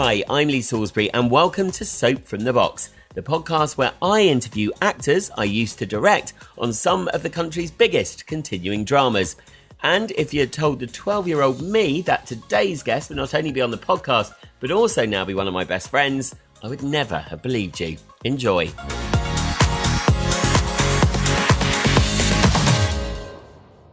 Hi, I'm Lee Salisbury and welcome to Soap from the Box, the podcast where I interview actors I used to direct on some of the country's biggest continuing dramas. And if you had told the 12-year-old me that today's guest would not only be on the podcast, but also now be one of my best friends, I would never have believed you. Enjoy.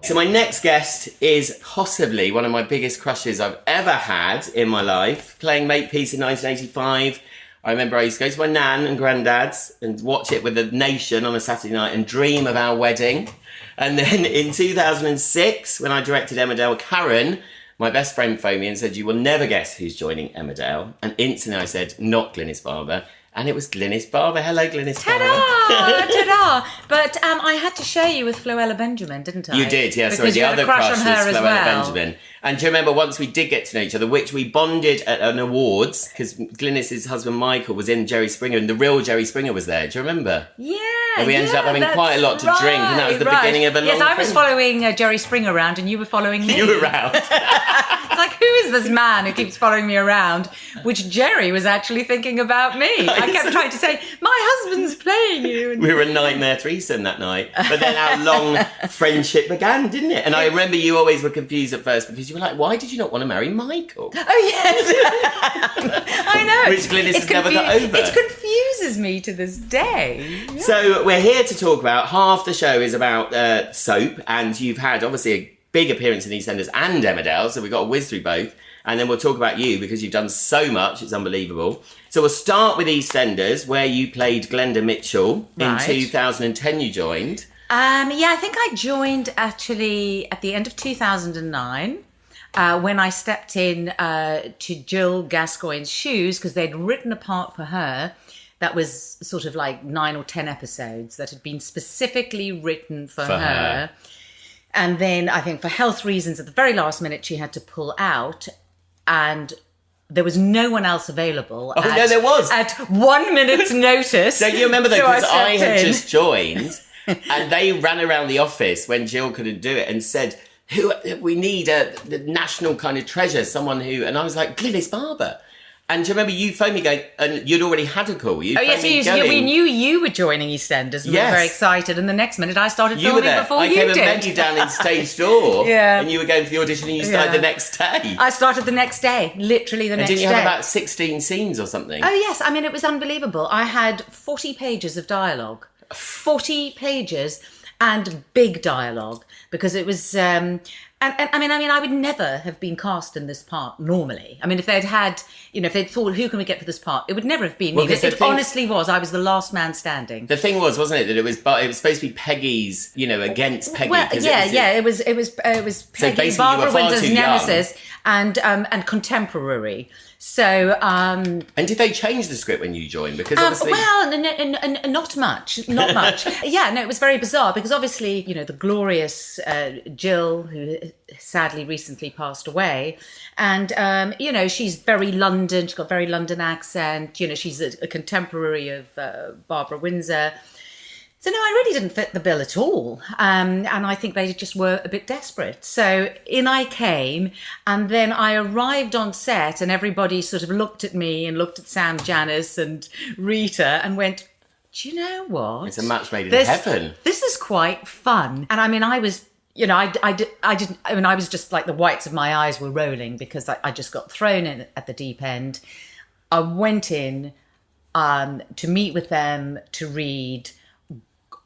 So my next guest is possibly one of my biggest crushes I've ever had in my life. Playing Makepeace in 1985. I remember I used to go to my nan and granddad's and watch it with the nation on a Saturday night and dream of our wedding. And then in 2006, when I directed Emmerdale, Karen, my best friend, phoned me and said, "You will never guess who's joining Emmerdale." And instantly I said, "Not Glynis Barber." And it was Glynis Barber. Hello, Glynis Barber. Ta-da! Ta-da! But I had to share you with Floella Benjamin, didn't I? You did, yeah. Because the other crush was Floella well. Benjamin. And do you remember once we did get to know each other, which we bonded at an awards, because Glynis's husband Michael was in Jerry Springer and the real Jerry Springer was there. Do you remember? Yeah. And we ended up having quite a lot to drink, and that was the beginning of a long Yes, I was following Jerry Springer around and you were following me. You were around. It's like, who is this man who keeps following me around? Which Jerry was actually thinking about me. I kept trying to say, my husband's playing you. We were a nightmare threesome that night. But then our long friendship began, didn't it? And I remember you always were confused at first because you were like, why did you not want to marry Michael? Oh, yes. I know. Which Glynis has never got over. It confuses me to this day. Yeah. So we're here to talk about, half the show is about soap, and you've had obviously a big appearance in EastEnders and Emmerdale, so we've got to whiz through both. And then we'll talk about you because you've done so much, it's unbelievable. So we'll start with EastEnders, where you played Glenda Mitchell. Right. In 2010 you joined. I think I joined actually at the end of 2009 when I stepped in to Jill Gascoigne's shoes because they'd written a part for her that was sort of like 9 or 10 episodes that had been specifically written for her. And then I think for health reasons at the very last minute she had to pull out, and there was no one else available. Oh, no, there was. At 1 minute's notice. Don't you remember though, So because I had stepped in. just joined and they ran around the office when Jill couldn't do it and said, we need the national kind of treasure, someone who, and I was like, Glynis Barber. And do you remember you phoned me going, and you'd already had a call. You phoned me going, we knew you were joining EastEnders and we were very excited. And the next minute I started you were filming there. before I you came did. and met you down in stage door. Yeah. And you were going for the audition and you started the next day. I started the next day, literally the next day. And didn't you have about 16 scenes or something? Oh, yes. I mean, it was unbelievable. I had 40 pages of dialogue. 40 pages and big dialogue because it was... And I mean, I would never have been cast in this part normally. I mean, if they'd had, if they'd thought, who can we get for this part? It would never have been me. It honestly was. I was the last man standing. The thing was, wasn't it, that it was supposed to be Peggy's, against Peggy. Well, it was Peggy, so basically Barbara you were far Windsor's too nemesis, and contemporary. So, and did they change the script when you joined? Because obviously, not much. Yeah, no, it was very bizarre because obviously, the glorious Jill, who sadly recently passed away, and she's very London. She's got a very London accent. She's a contemporary of Barbara Windsor. So no, I really didn't fit the bill at all. And I think they just were a bit desperate. So in I came, and then I arrived on set and everybody sort of looked at me and looked at Sam Janice and Rita and went, do you know what? It's a match made in heaven. This is quite fun. And I mean, I was... I was just like the whites of my eyes were rolling because I just got thrown in at the deep end. I went in to meet with them, to read.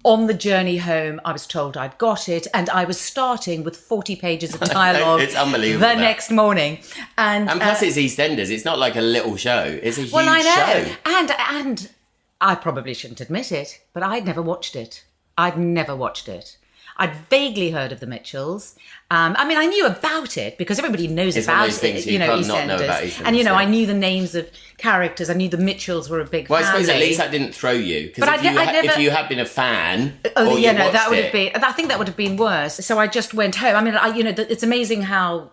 On the journey home, I was told I'd got it, and I was starting with 40 pages of dialogue. It's unbelievable. The next morning, and plus it's EastEnders. It's not like a little show. It's a huge I know. show. And I probably shouldn't admit it, but I'd never watched it. I'd vaguely heard of the Mitchells. I mean, I knew about it because everybody knows about it. EastEnders. And I knew the names of characters. I knew the Mitchells were a big family. Well, I suppose at least that didn't throw you. Because if you had been a fan, that would have been. I think that would have been worse. So I just went home. I mean, it's amazing how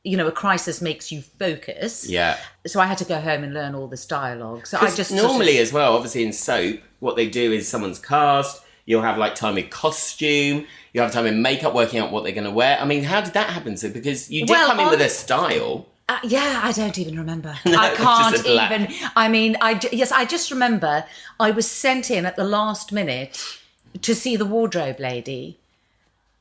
a crisis makes you focus. Yeah. So I had to go home and learn all this dialogue. So I just normally as well, obviously in soap, what they do is someone's cast. You'll have like time in costume. You have time in makeup, working out what they're going to wear. I mean, how did that happen? So because you did come in with a style. Yeah, I don't even remember. No, I can't just a black. even. I mean, I just remember I was sent in at the last minute to see the wardrobe lady.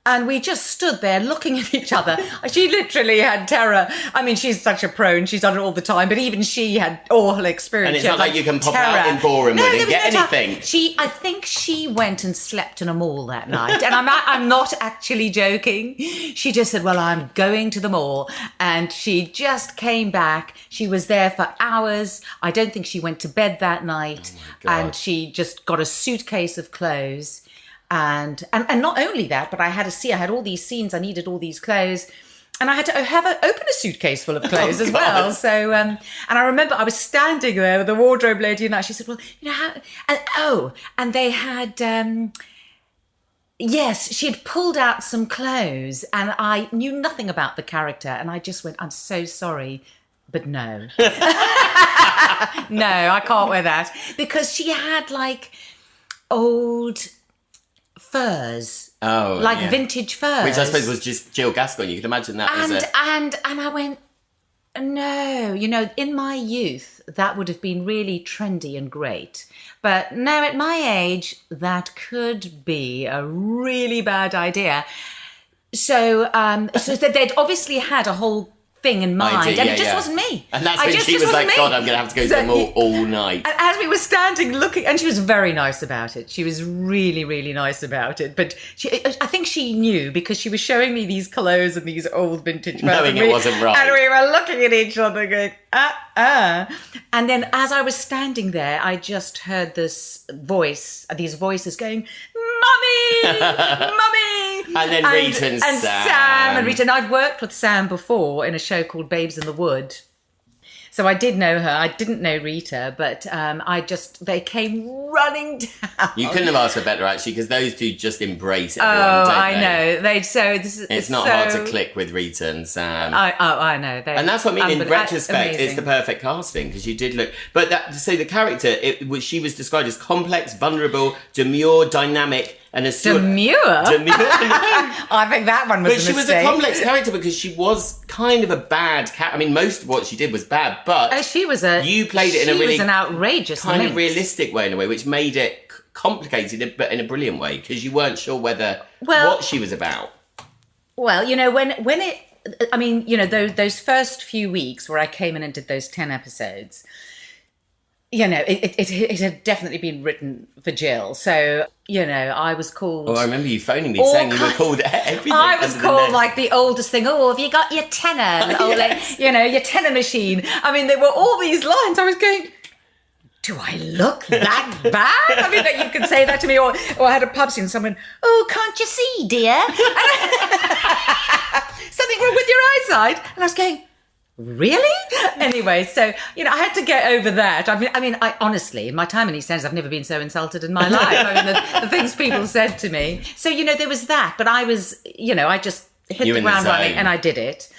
And we just stood there looking at each other. She literally had terror. I mean, she's such a pro and she's done it all the time, but even she had awful experience. And it's She not had, like you can pop terror. out in Boreham with there and was get no time. anything. I think she went and slept in a mall that night. And I'm not actually joking. She just said, well, I'm going to the mall. And she just came back. She was there for hours. I don't think she went to bed that night. Oh my God. And she just got a suitcase of clothes. And not only that, but I had all these scenes. I needed all these clothes, and I had to open a suitcase full of clothes as well. So, and I remember I was standing there with the wardrobe lady, and she said, "Well, you know how?" And they had, yes, she had pulled out some clothes, and I knew nothing about the character, and I just went, "I'm so sorry, but no, no, I can't wear that," because she had like old furs, vintage furs, which I suppose was just Jill Gascoigne. You can imagine that as a... and I went, no, in my youth that would have been really trendy and great, but now at my age that could be a really bad idea. So they'd obviously had a whole thing in mind, and it just wasn't me. And that's when she was like, God, I'm going to have to go to the mall all night. And as we were standing looking, and she was very nice about it. She was really, really nice about it. But I think she knew, because she was showing me these clothes and these old vintage clothes. Knowing it wasn't right. And we were looking at each other going, And then as I was standing there, I just heard these voices going, Mummy! Mummy! And then Rita and Sam. And Rita. And I'd worked with Sam before in a show called Babes in the Wood. So I did know her. I didn't know Rita, but they came running down. You couldn't have asked for better, actually, because those two just embrace everyone, don't I they? know. It's not hard to click with Rita and Sam. I know. And that's what I mean. In retrospect, it's the perfect casting, because you did look. But the character, she was described as complex, vulnerable, demure, dynamic, and a demure. I think that one was. But she was a complex character because she was kind of a bad cat. I mean, most of what she did was bad, but you played it in a really an outrageous kind of realistic way, in a way, which made it complicated, but in a brilliant way, because you weren't sure what she was about. Well, those first few weeks where I came in and did those 10 episodes, it had definitely been written for Jill. So, I was called... Oh, I remember you phoning me saying you were called everything. I was called like the oldest thing. Oh, have you got your tenor? Yes. Your tenor machine. I mean, there were all these lines. I was going... Do I look that bad? I mean, that you could say that to me, or I had a pub scene, someone, oh, can't you see, dear? Something wrong with your eyesight? And I was going, really? Anyway, so, I had to get over that. I honestly, in my time in Eastenders, I've never been so insulted in my life. I mean, the things people said to me. So, there was that, but I was, I just hit the ground running and I did it.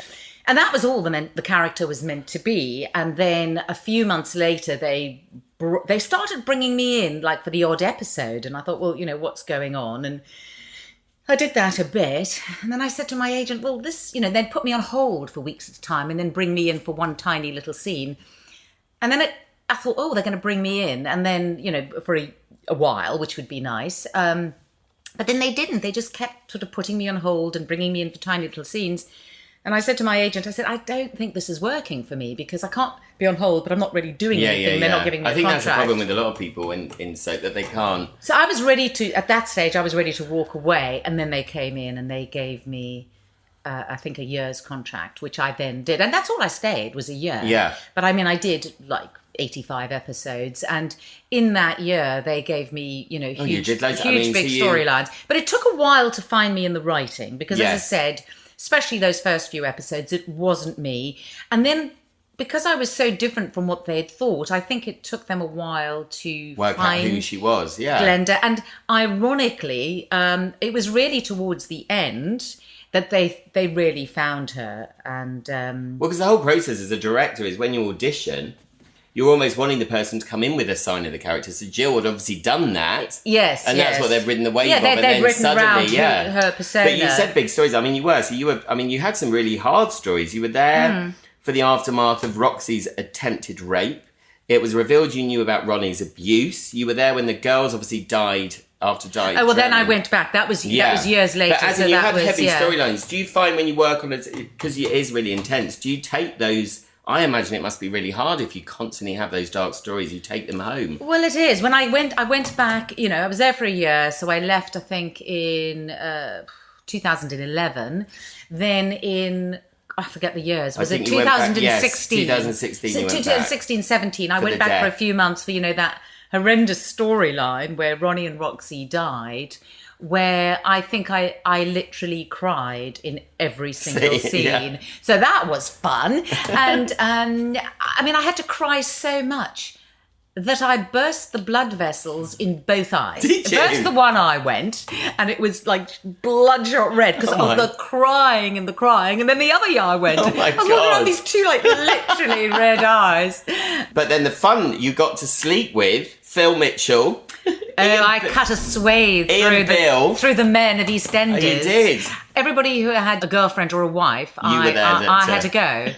And that was all the character was meant to be. And then a few months later, they started bringing me in, like, for the odd episode. And I thought, well, what's going on? And I did that a bit. And then I said to my agent, well, they'd put me on hold for weeks at a time and then bring me in for one tiny little scene. And then I thought, oh, they're going to bring me in. And then, for a while, which would be nice. But then they didn't. They just kept sort of putting me on hold and bringing me in for tiny little scenes. And I said to my agent, I don't think this is working for me, because I can't be on hold, but I'm not really doing anything. They're not giving me a contract. I think that's the problem with a lot of people in soap, that they can't. So I was ready to, at that stage, walk away. And then they came in and they gave me, I think, a year's contract, which I then did. And that's all I stayed, was a year. Yeah. But I mean, I did like 85 episodes. And in that year, they gave me, huge big storylines. But it took a while to find me in the writing, because as I said, especially those first few episodes, it wasn't me. And then, because I was so different from what they had thought, I think it took them a while to work out who she was, Glenda. And ironically, it was really towards the end that they really found her. And because the whole process as a director is, when you audition, you're almost wanting the person to come in with a sign of the character. So Jill had obviously done that. Yes, and that's what they've ridden the wave of. And then written suddenly, her persona. But you said big stories. I mean, you had some really hard stories. You were there for the aftermath of Roxy's attempted rape. It was revealed you knew about Ronnie's abuse. You were there when the girls obviously died after dying. Oh, well, then I went back. That was years later. But as in, you had heavy storylines. Do you find when you work on it, because it is really intense, do you take those... I imagine it must be really hard if you constantly have those dark stories. You take them home. Well, it is. When I went back, I was there for a year. So I left, I think, in 2011. Then in... I forget the years. Was it 2016? Yes, 2016 you went 2016, 17. I went back for a few months for, that horrendous storyline where Ronnie and Roxy died, where I think I literally cried in every single scene. Yeah. So that was fun. And, I had to cry so much that I burst the blood vessels in both eyes. Did you? First the one eye went, and it was like bloodshot red because of the crying, and then the other eye went. Oh my I was looking at these two literally red eyes. But then the fun, you got to sleep with Phil Mitchell. I cut a swathe through the men of EastEnders. Oh, you did. Everybody who had a girlfriend or a wife, I had to go.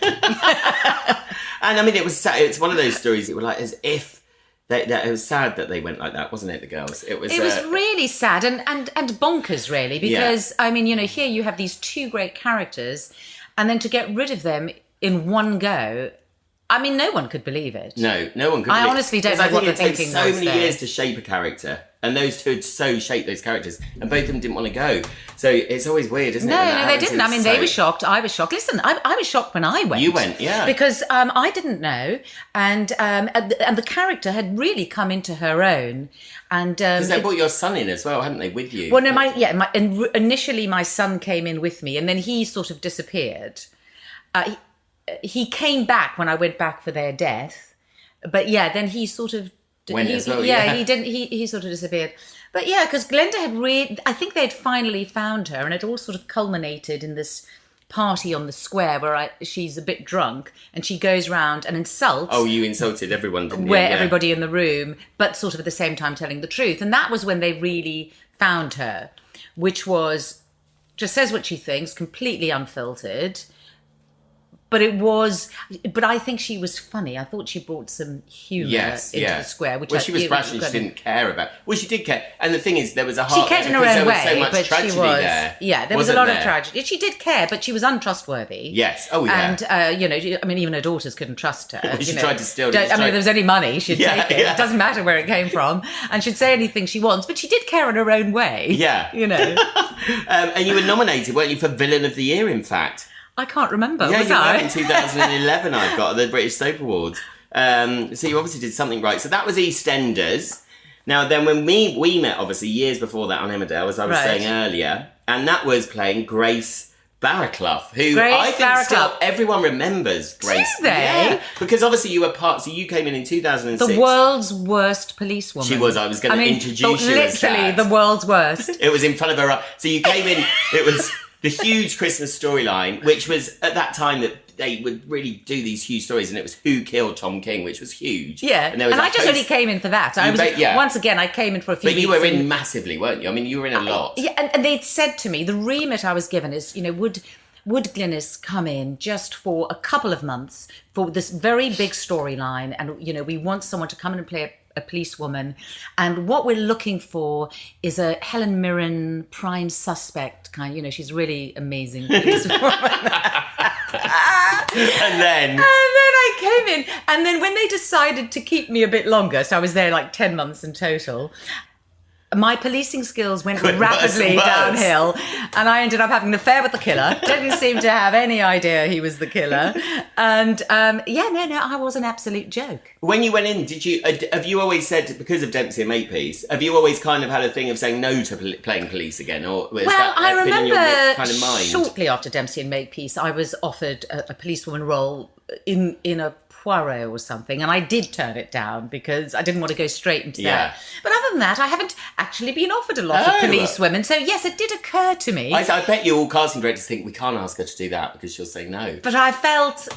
And it was sad. It's one of those stories that were like as if it was sad that they went like that, wasn't it? The girls. It was really sad and bonkers, really, because here you have these two great characters, and then to get rid of them in one go. No one could believe it. No one could. I honestly don't know what the thinking was. It takes so many years to shape a character, and those two had so shaped those characters, and both of them didn't want to go. So it's always weird, isn't it? No, they didn't. They were shocked. I was shocked. Listen, I was shocked when I went. You went, yeah, because I didn't know, and the character had really come into her own, and because they brought your son in as well, hadn't they, with you? Well, no, initially my son came in with me, and then he sort of disappeared. He came back when I went back for their death, but then he sort of went as well. He didn't. He sort of disappeared. But because Glenda had I think they'd finally found her, and it all sort of culminated in this party on the square where she's a bit drunk and she goes round and insults. Oh, you insulted everyone, didn't you? Everybody in the room, but sort of at the same time telling the truth, and that was when they really found her, which was just says what she thinks, completely unfiltered. But I think she was funny. I thought she brought some humour into the square. Which she was brash and she didn't care about. Well, she did care. And the thing is, there was a heart. She cared in her own way, so much but tragedy she was. There, yeah, there was a lot of tragedy. She did care, but she was untrustworthy. Yes. Oh, yeah. And, even her daughters couldn't trust her. She tried to steal. If there was any money, she'd take it. Yeah. It doesn't matter where it came from. And she'd say anything she wants, but she did care in her own way. Yeah. And you were nominated, weren't you, for Villain of the Year, in fact? I can't remember. Yeah, was I? In 2011, I've got the British Soap Awards. So you obviously did something right. So that was EastEnders. Now, then when we met, obviously, years before that on Emmerdale, as I was saying earlier, and that was playing Grace Barraclough, who I think still everyone remembers. Grace. Do they? Yeah, because obviously you were so you came in 2006. The world's worst policewoman. She was. I was going to introduce you as that. Literally, the world's worst. It was in front of her. So you came in, it was the huge Christmas storyline, which was at that time that they would really do these huge stories, and it was who killed Tom King, which was huge. Yeah, and I just only came in for that. Once again, I came in for a few weeks. But you were in massively, weren't you? You were in a lot. Yeah, and they'd said to me, the remit I was given is, would Glynis come in just for a couple of months for this very big storyline, and we want someone to come in and play a policewoman, and what we're looking for is a Helen Mirren prime suspect kind. She's really amazing policewoman. And then I came in, and then when they decided to keep me a bit longer, so I was there like 10 months in total, my policing skills went rapidly downhill, and I ended up having an affair with the killer. Didn't seem to have any idea he was the killer. And I was an absolute joke. When you went in, have you always said, because of Dempsey and Makepeace, have you always kind of had a thing of saying no to playing police again? Or I remember been in your kind of mind? Shortly after Dempsey and Makepeace, I was offered a policewoman role in a Poirot or something, and I did turn it down because I didn't want to go straight into that. But other than that, I haven't actually been offered a lot of police women. So yes, it did occur to me. I bet you all casting directors think we can't ask her to do that because she'll say no. But I felt,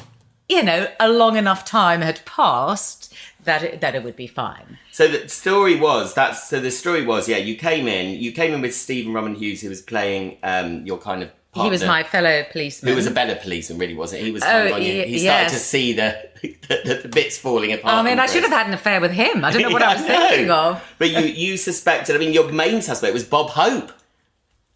a long enough time had passed that it would be fine. So the story was you came in with Stephen Roman Hughes, who was playing your kind of partner. He was my fellow policeman. Who was a better policeman, really, wasn't he? He was kind of on you. He started to see the bits falling apart. I mean, I should have had an affair with him. I don't know what I was thinking of. But you suspected, I mean, your main suspect was Bob Hope.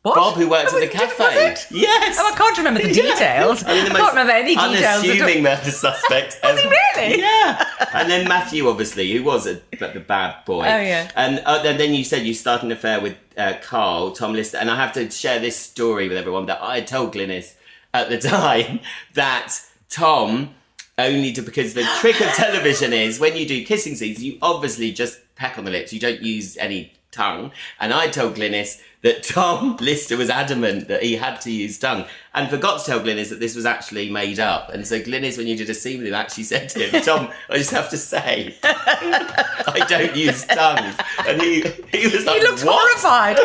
What? Bob, who worked at the cafe. Was it? Yes. Oh, I can't remember the details. I mean, the can't remember any details. Unassuming murder suspect. Was he really? Yeah. And then Matthew, obviously, who was the bad boy. Oh, yeah. And then you said you started an affair with Carl, Tom Lister. And I have to share this story with everyone that I had told Glynis at the time that Tom only did, because the trick of television is when you do kissing scenes, you obviously just peck on the lips. You don't use any tongue. And I told Glynis that Tom Lister was adamant that he had to use tongue, and forgot to tell Glynis that this was actually made up. And so Glynis, when you did a scene with him, actually said to him, Tom, I just have to say, I don't use tongue. And he was like, he looked what? horrified.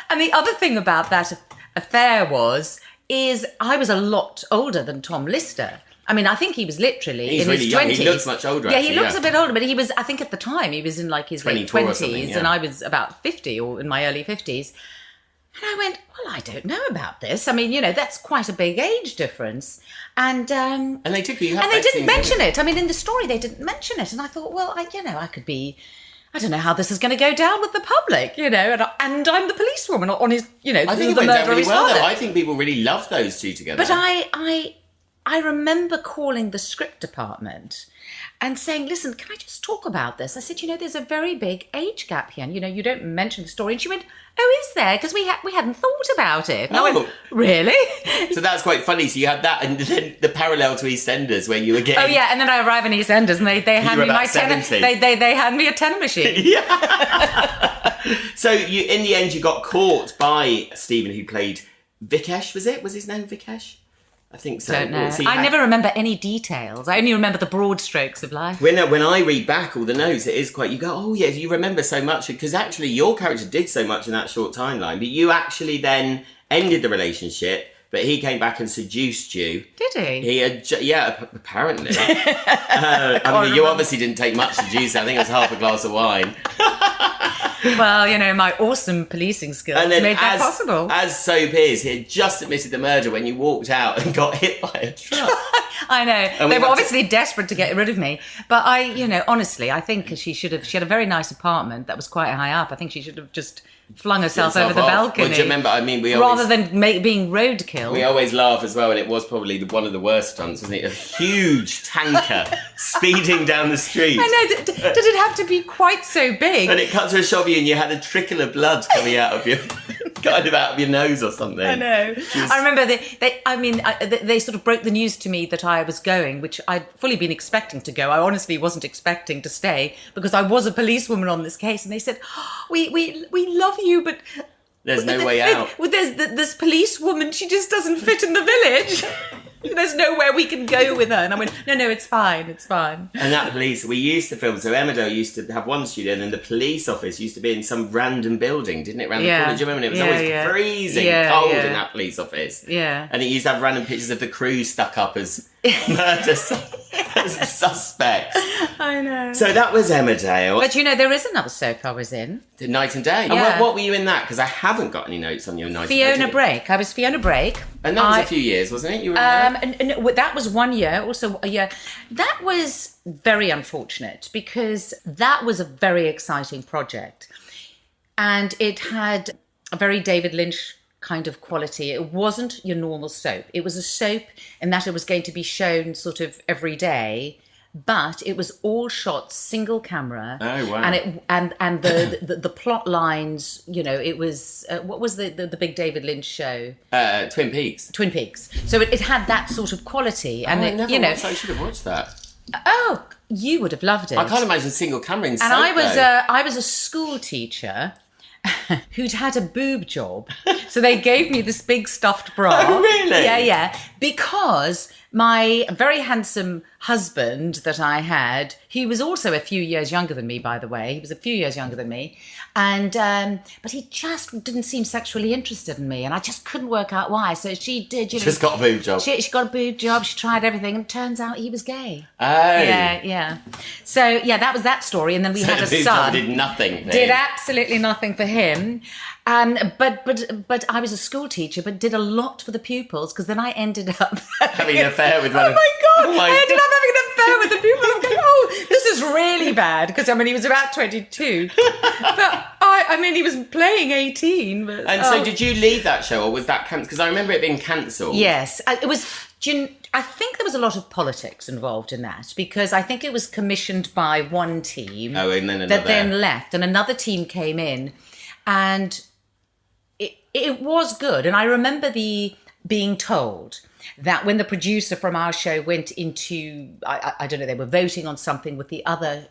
And the other thing about that affair is I was a lot older than Tom Lister. I mean, I think he was literally He's in really his young. 20s. He looks much older, Yeah, actually, he looks a bit older, but he was, I think at the time, he was in like his late 24 or 20s, something, yeah. and I was about 50 or in my early 50s. And I went, well, I don't know about this. I mean, that's quite a big age difference. And they took you. And they didn't mention it. I mean, in the story, they didn't mention it. And I thought, well, I could be, I don't know how this is going to go down with the public, and I'm the policewoman on his, I think it went down really well, though. I think people really loved those two together. But I remember calling the script department and saying, listen, can I just talk about this? I said, there's a very big age gap here. And, you don't mention the story. And she went, oh, is there? Because we hadn't thought about it. And I went, really? So that's quite funny. So you had that, and then the parallel to EastEnders where you were getting... Oh, yeah, and then I arrive in EastEnders and they hand me my tennis... They hand me a tennis machine. Yeah. So in the end, you got caught by Stephen, who played Vikesh, was it? Was his name Vikesh? I think so. Don't know. I never remember any details. I only remember the broad strokes of life. When I read back all the notes, it is quite... You go, oh, yeah, you remember so much. Because actually, your character did so much in that short timeline. But you actually then ended the relationship, but he came back and seduced you. Did he? He had... apparently. I mean, you obviously didn't take much to juice. I think it was half a glass of wine. Well, my awesome policing skills made that possible. As soap is, he had just admitted the murder when you walked out and got hit by a truck. I know. They were obviously desperate to get rid of me. But honestly, I think she had a very nice apartment that was quite high up. I think she should have just flung herself over the balcony. Well, do you remember, rather than being roadkill. We always laugh as well, and it was probably one of the worst stunts, wasn't it? A huge tanker speeding down the street. I know. Did it have to be quite so big? And it cut to a shot of you, and you had a trickle of blood coming out of your... kind of out of your nose or something. I know. I remember they sort of broke the news to me that I was going, which I'd fully been expecting to go. I honestly wasn't expecting to stay because I was a policewoman on this case, and they said, we love you, but there's no way out. There's this policewoman, she just doesn't fit in the village. There's nowhere we can go with her. And I went, no, it's fine. And that police, we used to film, so Emmerdale used to have one studio, and then the police office used to be in some random building, didn't it? Around the corner. Do you remember? It was always freezing cold in that police office. Yeah. And it used to have random pictures of the crew stuck up as murder suspects. I know. So that was Emmerdale. But there is another soap I was in. The Night and Day. Yeah. And what were you in that? Because I haven't got any notes on your Night and Day. Fiona Brake. I was Fiona Brake. And that was a few years, wasn't it? You were in that was 1 year. Also a year. That was very unfortunate because that was a very exciting project. And it had a very David Lynch kind of quality. It wasn't your normal soap. It was a soap in that it was going to be shown sort of every day, but it was all shot single camera. Oh wow! And the plot lines, it was what was the big David Lynch show? Twin Peaks. Twin Peaks. So it had that sort of quality, and I should have watched that. Oh, you would have loved it. I can't imagine single camera in soap. And I was a school teacher who'd had a boob job. So they gave me this big stuffed bra. Oh, really? Yeah. Because my very handsome husband that I had, he was also a few years younger than me, by the way. He was a few years younger than me. And, but he just didn't seem sexually interested in me. And I just couldn't work out why. So she did, you know. Just got a boob job. She got a boob job. She tried everything. And it turns out he was gay. Oh. Yeah. So, yeah, that was that story. And then we had a The boob son. job did nothing. Did absolutely nothing for him. But I was a school teacher, but did a lot for the pupils, because then I ended up having an affair with one. Oh my God! I ended up having an affair with the pupils. I'm going, oh, this is really bad, because I mean he was about 22, but I mean he was playing 18. But, And so, did you leave that show, or was that cancelled? Because I remember it being cancelled. Yes, it was. I think there was a lot of politics involved in that, because I think it was commissioned by one team. Oh, and then another. That then left, and another team came in, and it was good. And I remember being told that when the producer from our show went into, I don't know, they were voting on something with the other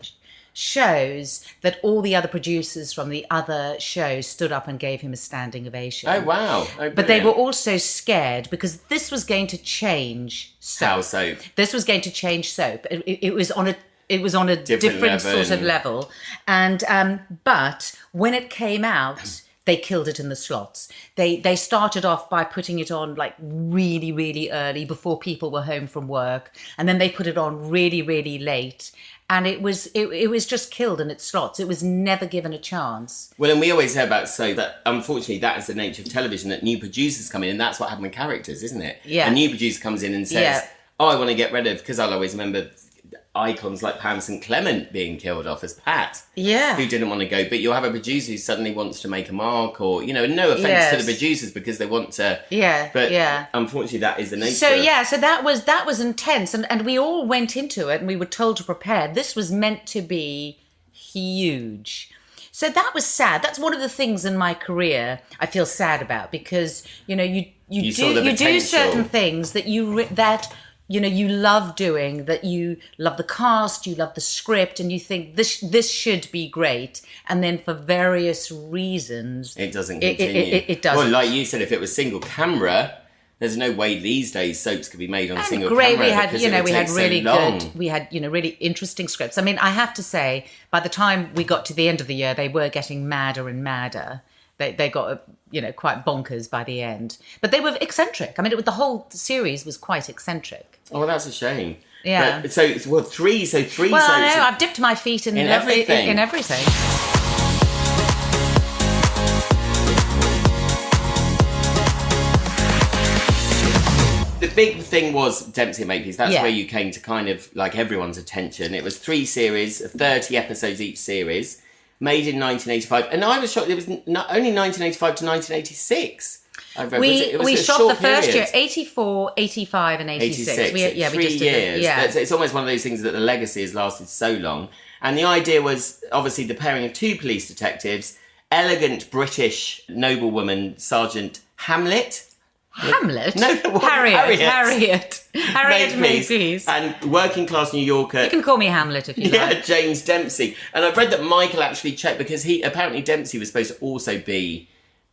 shows, that all the other producers from the other shows stood up and gave him a standing ovation. Oh, wow. But they were also scared, because this was going to change soap. How soap? This was going to change soap. It was on a different sort of level. And but when it came out, they killed it in the slots. They started off by putting it on like really, really early, before people were home from work, and then they put it on really, really late. And it was just killed in its slots. It was never given a chance. Well, and we always hear about soap, that unfortunately that is the nature of television, that new producers come in, and that's what happened with characters, isn't it? Yeah. A new producer comes in and says, oh, I want to get rid of, because I'll always remember icons like Pam St Clement being killed off as Pat, who didn't want to go. But you'll have a producer who suddenly wants to make a mark, or, you know, and no offence to the producers, because they want to. But unfortunately, that is the nature. So so that was intense, and we all went into it, and we were told to prepare. This was meant to be huge. So that was sad. That's one of the things in my career I feel sad about, because you know you do certain things that you love doing, that you love the cast, you love the script, and you think this should be great, and then for various reasons it doesn't continue. It doesn't. Well, like you said, if it was single camera, there's no way these days soaps could be made on single great, camera. we had We had really interesting scripts. I mean, I have to say, by the time we got to the end of the year, they were getting madder and madder. They got quite bonkers by the end, but they were eccentric. I mean, the whole series was quite eccentric. Oh, well, that's a shame. Yeah. But, three. Well, I know, I've dipped my feet in everything. In everything. The big thing was Dempsey and Makepeace. That's where you came to kind of like everyone's attention. It was 3 series, 30 episodes each series, made in 1985. And I was shocked it was not only 1985 to 1986. We shot the first year, 84, 85 and 86. We just 3 years. Did it. Yeah. It's almost one of those things that the legacy has lasted so long. And the idea was obviously the pairing of 2 police detectives, elegant British noblewoman, Sergeant Hamlet. Hamlet? No, Harriet Makepeace. And working class New Yorker. You can call me Hamlet if you like. James Dempsey. And I've read that Michael actually checked, because apparently Dempsey was supposed to also be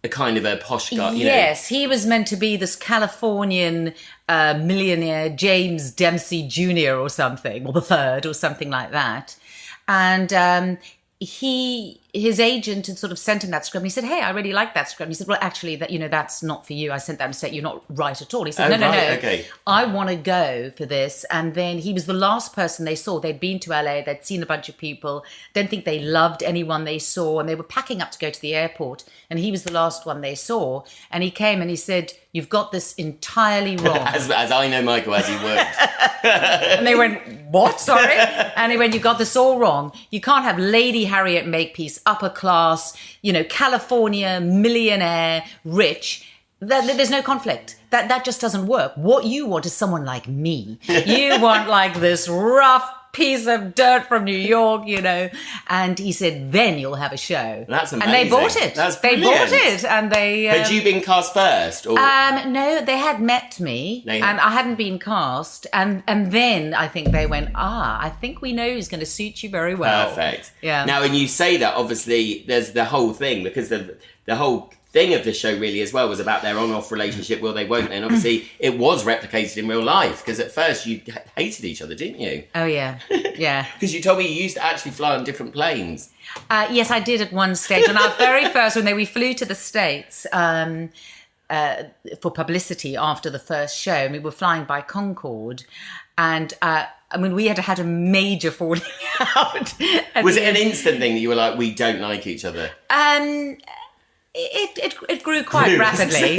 a kind of a posh guy. Yes, he was meant to be this Californian millionaire, James Dempsey Jr. or something, or the third or something like that. And his agent had sort of sent him that script. And he said, "Hey, I really like that script." And he said, "Well, actually, that's not for you. I sent that mistake. You're not right at all." He said, "No. Okay. I want to go for this." And then he was the last person they saw. They'd been to LA. They'd seen a bunch of people. Don't think they loved anyone they saw. And they were packing up to go to the airport. And he was the last one they saw. And he came and he said, "You've got this entirely wrong." as I know Michael, as he worked. And they went, "What? Sorry?" And he went, "You got this all wrong. You can't have Lady Harriet Makepeace, upper class, California, millionaire, rich. There's no conflict. That just doesn't work. What you want is someone like me. You want like this rough piece of dirt from New York, And he said, then you'll have a show." That's amazing. And they bought it. They bought it, and they. Had you been cast first? Or? No, they had met me, and I hadn't been cast, and then I think they went, I think we know who's going to suit you very well. Perfect. Yeah. Now, when you say that, obviously, there's the whole thing, because the whole thing of the show really as well was about their on-off relationship, will they, won't they? And obviously it was replicated in real life, because at first you hated each other, didn't you? Oh, yeah. Yeah. Because you told me you used to actually fly on different planes. Yes, I did at one stage. On our very first, we flew to the States for publicity after the first show, and we were flying by Concorde, and we had a major falling out. Was it an instant thing that you were like, we don't like each other? It grew quite rapidly,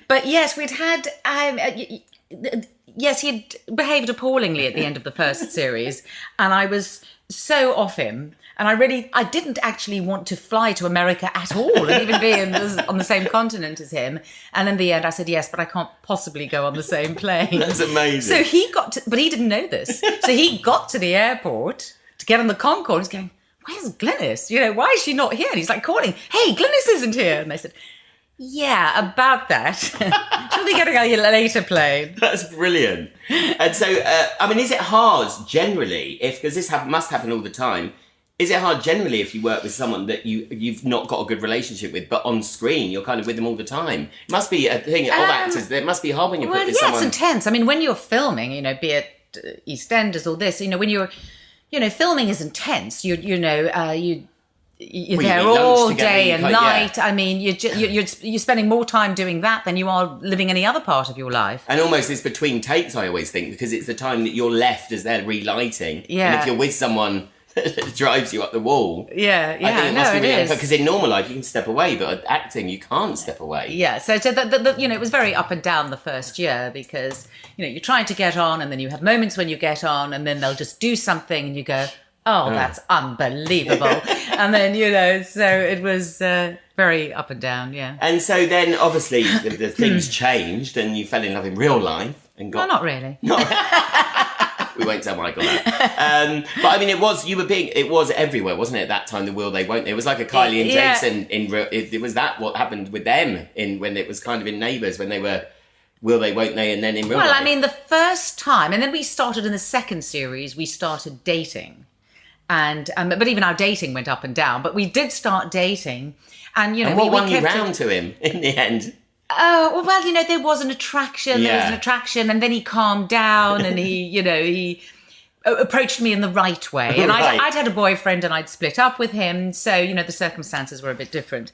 but yes, we'd had. Yes, he'd behaved appallingly at the end of the first series, and I was so off him. And I didn't actually want to fly to America at all, and even be on the same continent as him. And in the end, I said, yes, but I can't possibly go on the same plane. That's amazing. So he but he didn't know this. So he got to the airport to get on the Concorde. He's going, where's Glynis? Why is she not here? And he's like calling, hey, Glynis isn't here. And they said, yeah, about that. She'll be getting a later plane. That's brilliant. And so, is it hard generally, because this must happen all the time, is it hard generally if you work with someone that you've not got a good relationship with, but on screen you're kind of with them all the time? It must be a thing of actors. It must be hard when you're with someone. It's intense. When you're filming, be it EastEnders or this, when you're, filming is intense. You're there all day and night. Yeah. You're spending more time doing that than you are living any other part of your life. And almost it's between takes, I always think, because it's the time that you're left as they're relighting. Yeah. And if you're with someone that drives you up the wall. Yeah. I think it must be really, because in normal life you can step away, but acting you can't step away. Yeah. So it was very up and down the first year, because you're trying to get on, and then you have moments when you get on, and then they'll just do something, and you go, oh, that's unbelievable. And then, so it was very up and down, yeah. And so then, obviously, the things changed, and you fell in love in real life. And got... No, not really. We won't tell Michael that. But it was everywhere, wasn't it, at that time, the will they, won't they? It was like a Kylie and Jason. It was that what happened with them when it was kind of in Neighbours, when they were will they, won't they, and then in real life. Well, the first time, and then we started in the second series, we started dating. And but even our dating went up and down. But we did start dating, and what won you round to him in the end? Oh well, there was an attraction. Yeah. There was an attraction, and then he calmed down, and he approached me in the right way. And right. I'd had a boyfriend, and I'd split up with him, so the circumstances were a bit different.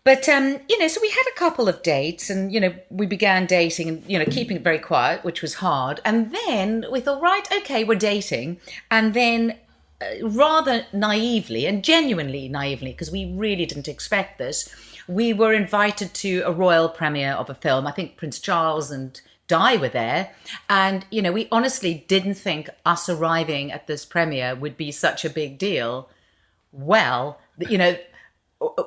But so we had a couple of dates, and we began dating, and keeping it very quiet, which was hard. And then we thought, right, okay, we're dating, and then. Rather naively and genuinely naively, because we really didn't expect this, we were invited to a royal premiere of a film. I think Prince Charles and Di were there, and we honestly didn't think us arriving at this premiere would be such a big deal. Well,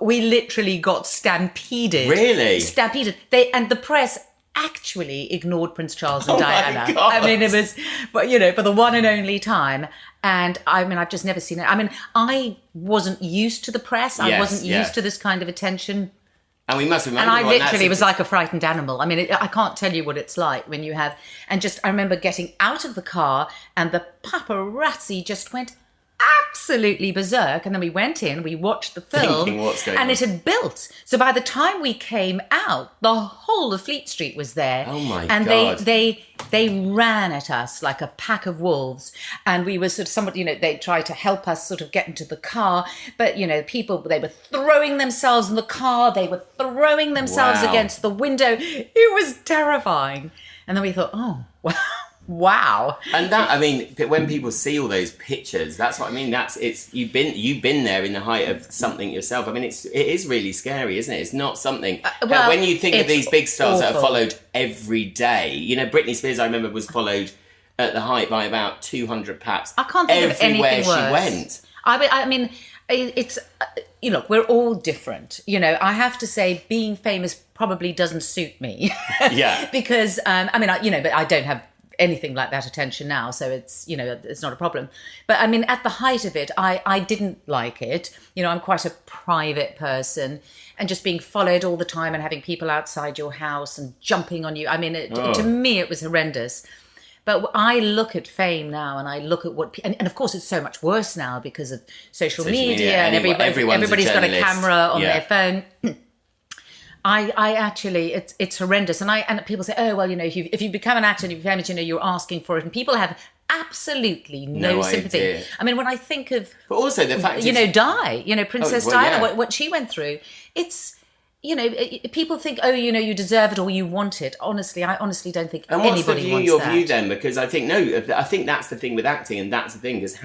we literally got stampeded. Really? Stampeded. And the press actually ignored Prince Charles and Diana. My God. It was, for the one and only time. And I've just never seen it. I wasn't used to the press. I wasn't used to this kind of attention. And we must remember. And I literally was like a frightened animal. I can't tell you what it's like when you have. And I remember getting out of the car, and the paparazzi just went absolutely berserk. And then we went in, we watched the film, thinking what's going on. It had built. So by the time we came out, the whole of Fleet Street was there. Oh my God. God. They ran at us like a pack of wolves, and we were sort of somebody, they tried to help us sort of get into the car, but people, they were throwing themselves in the car, they were throwing themselves against the window. It was terrifying. And then we thought, oh, wow. And that, when people see all those pictures, that's what I mean. You've been there in the height of something yourself. it is really scary, isn't it? It's not something. When you think of these big stars that are followed every day, Britney Spears, I remember, was followed at the height by about 200 paps. I can't think of anything worse. She went. It's we're all different. I have to say, being famous probably doesn't suit me. Yeah. Because but I don't have anything like that attention now, so it's it's not a problem. But at the height of it, I didn't like it. I'm quite a private person, and just being followed all the time and having people outside your house and jumping on you. To me it was horrendous. But I look at fame now, and I look at what, and of course it's so much worse now because of social media and everybody's got a camera on their phone. I actually, it's horrendous. And people say, oh, well, if you become an actor and you're famous, you're asking for it. And people have absolutely no sympathy. Idea. I mean, when I think of, but also the fact Di, Princess Diana, what she went through, it's, people think, oh, you deserve it or you want it. Honestly, I honestly don't think and anybody what's the view, wants your that. view then? Because I think that's the thing with acting, and that's the thing, because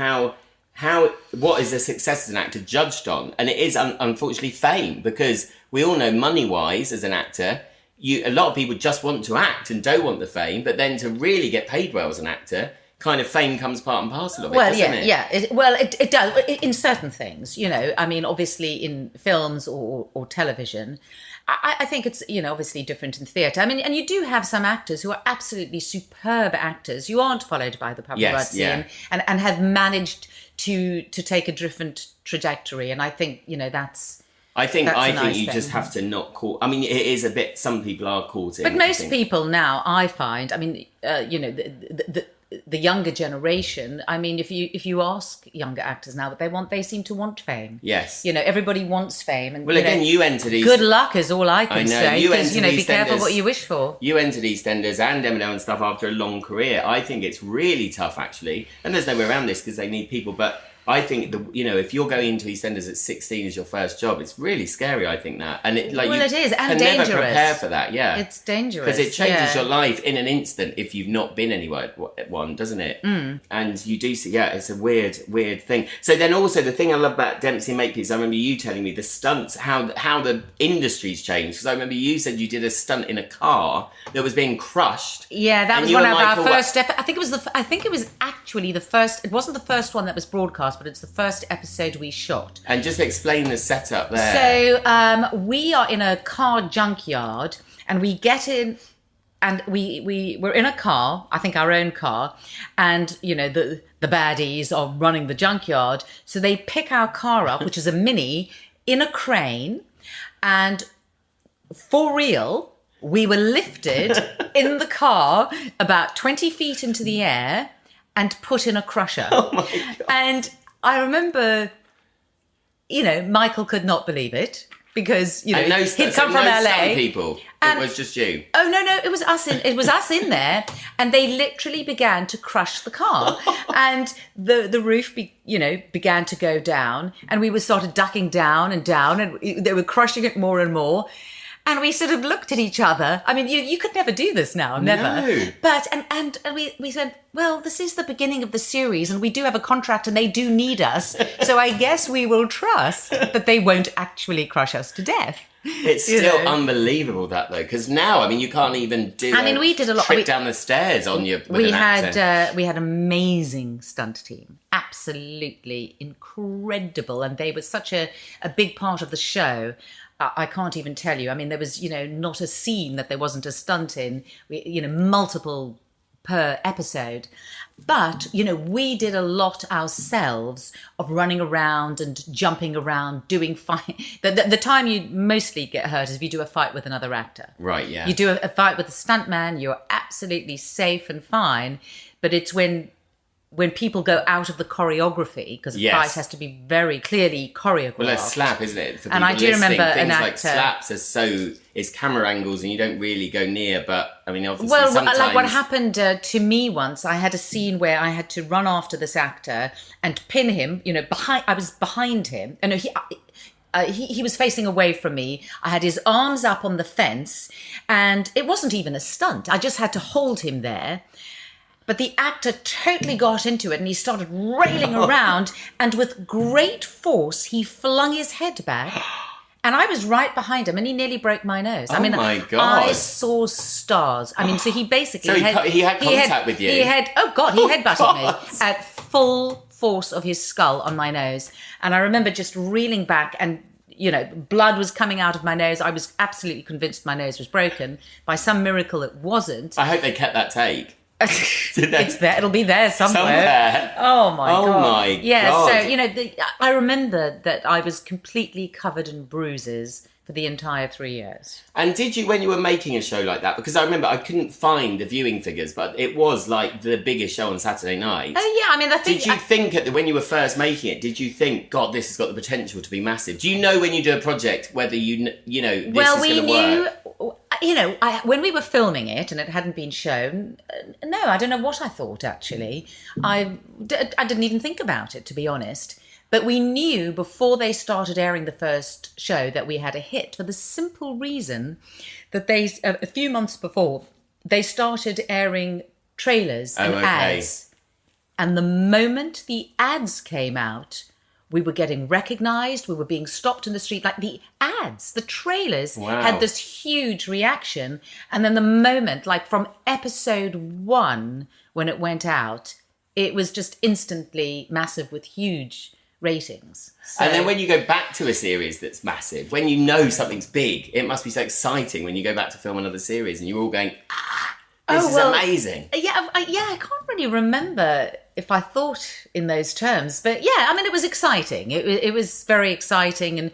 what is a success as an actor judged on? And it is unfortunately fame, because we all know money-wise as an actor, a lot of people just want to act and don't want the fame, but then to really get paid well as an actor, kind of fame comes part and parcel of it, doesn't it? Yeah. It does in certain things. I mean, obviously in films or television, I think it's obviously different in theatre. I mean, and you do have some actors who are absolutely superb actors who aren't followed by the paparazzi and have managed to take a different trajectory. And I think that's. I think you just have to not call. I mean, it is a bit. Some people are caught in. But most people now, I find. I mean, the younger generation. I mean, if you ask younger actors now what they seem to want fame. Yes. Everybody wants fame. And well, again, you entered East. Good luck is all I can say. Because be careful EastEnders, what you wish for. You entered EastEnders and Emmerdale and stuff after a long career. I think it's really tough, actually. And there's no way around this because they need people, but. I think if you're going into EastEnders at 16 as your first job, it's really scary. I think that, and it is, and can dangerous. Never prepare for that. Yeah, it's dangerous because it changes your life in an instant if you've not been anywhere at one, doesn't it? And you do see, it's a weird thing. So then also the thing I love about Dempsey and Makepeace, I remember you telling me the stunts, how the industry's changed. Because I remember you said you did a stunt in a car that was being crushed. Yeah, that was one of our first. I think it was actually the first. It wasn't the first one that was broadcast, but it's the first episode we shot. And just explain the setup there. So we are in a car junkyard, and we get in, and we're in a car, I think our own car, and the baddies are running the junkyard, so they pick our car up, which is a Mini, in a crane, and for real, we were lifted in the car about 20 feet into the air and put in a crusher. Oh my God. And I remember, Michael could not believe it because, he'd come from LA. People. It was just you. Oh, no, it was us in there, and they literally began to crush the car. And the roof, began to go down, and we started ducking down, and they were crushing it more and more. And we sort of looked at each other. I mean, you could never do this now, never. No. But and we said, well, this is the beginning of the series, and we do have a contract, and they do need us. So I guess we will trust that they won't actually crush us to death. It's still unbelievable that though, because now, I mean, you can't even do. We did a lot. Trick down the stairs on you. We had amazing stunt team, absolutely incredible, and they were such a big part of the show. I can't even tell you. I mean, there was, not a scene that there wasn't a stunt in, multiple per episode. But, we did a lot ourselves of running around and jumping around, doing fight. The time you mostly get hurt is if you do a fight with another actor. Right, yeah. You do a fight with a stuntman, you're absolutely safe and fine. But it's when people go out of the choreography, because a fight has to be very clearly choreographed. Well, a slap, isn't it? For and I do remember an actor. Like slaps it's camera angles and you don't really go near, but I mean, obviously sometimes. Like what happened to me once, I had a scene where I had to run after this actor and pin him, I was behind him. And he was facing away from me. I had his arms up on the fence, and it wasn't even a stunt. I just had to hold him there. But the actor totally got into it, and he started railing around, and with great force, he flung his head back, and I was right behind him, and he nearly broke my nose. My God. I saw stars. I mean, so he basically... So he had contact with you? He headbutted me at full force of his skull on my nose. And I remember just reeling back, and blood was coming out of my nose. I was absolutely convinced my nose was broken. By some miracle, it wasn't. I hope they kept that take. It's there. It'll be there somewhere. Oh my god! Yeah. God. So I remember that I was completely covered in bruises for the entire 3 years. And did you, when you were making a show like that, because I remember I couldn't find the viewing figures, but it was like the biggest show on Saturday night. Oh yeah, I mean, I think. Did you think when you were first making it? Did you think, God, this has got the potential to be massive? Do you know when you do a project whether this is going to work? When we were filming it and it hadn't been shown, no, I don't know what I thought, actually. I didn't even think about it, to be honest. But we knew before they started airing the first show that we had a hit, for the simple reason that a few months before, they started airing trailers and ads. And the moment the ads came out, we were getting recognised, we were being stopped in the street. Like the ads, the trailers had this huge reaction. And then the moment, like from episode 1, when it went out, it was just instantly massive with huge ratings. And then when you go back to a series that's massive, when you know something's big, it must be so exciting when you go back to film another series and you're all going, this is amazing. Yeah, I can't really remember if I thought in those terms, but yeah, I mean, it was exciting. It was very exciting.